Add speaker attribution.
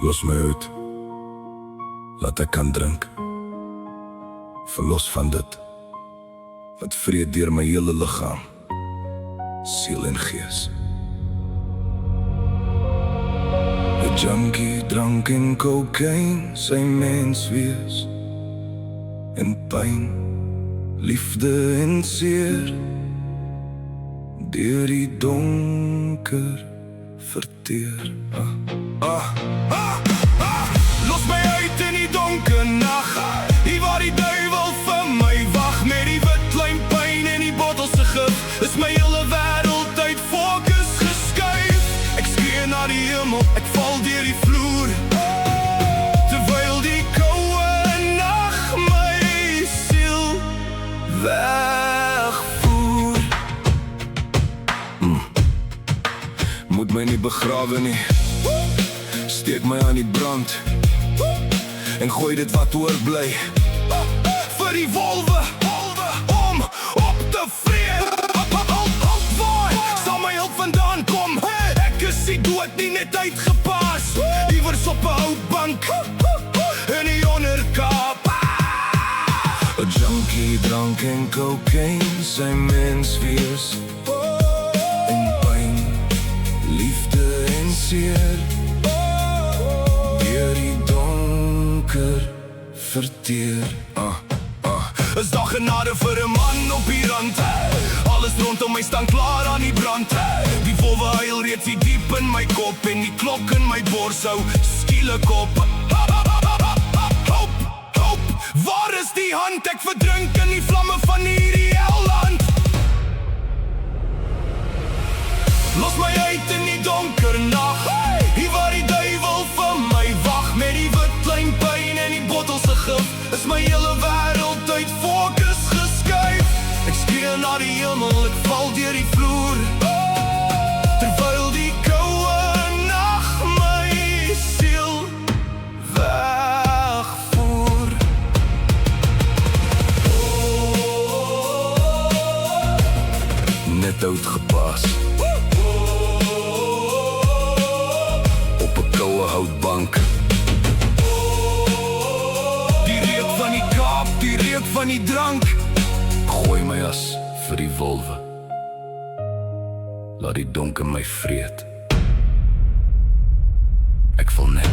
Speaker 1: Los my uit. Laat ek kan drink. Verlos van dit wat vreet deur my hele liggaam, siel en gees. 'n junkie, drank en cocaine, sy mens wees. En pyn, liefde en seer, deur die donker verteer. Los my uit in die donker nag, hier waar die duivel vir my wag. Met die witlyn pyn en die bottelse gif, is my hele wêreld uit fokus geskuif. Ek skree na die hemel, ek val deur die vloer, terwyl die koue nag my siel wegvoer. Moet my nie begrawe nie, steek my aan die brand en gooi dit wat oorbly vir die wolwe om op te vreet. Waar sal my hulp vandaan kom? Ek is die dood nie net uitgepaas, iewers op 'n ou bank in die onderkaap. 'n junkie, drank en cocaine, sy mens wees. En pyn, liefde en seer, deur die donker verteer. Is daar genade vir 'n man op die rand? Alles rondom my staan klaar aan die brand. Die wolwe huil reeds hier diep in my kop, en die klok in my bors hou skielik op. Hoop, waar is die hand? Ek verdrink in die vlamme van hierdie hel-land. Los my uit in die donker nag, hier waar die duivel vir my wag. Met die witlyn pyn en die bottelse gif, is my hele wêreld uit fokus geskuif. Ek skree na die hemel, ek val deur die vloer, terwyl die koue nag my siel wegvoer. Net uitgepaas op 'n koue houtbank. Die reuk van die kaap, die reuk van die drank, gooi my as vir die wolwe. Laat die donker my vreet. Ek val net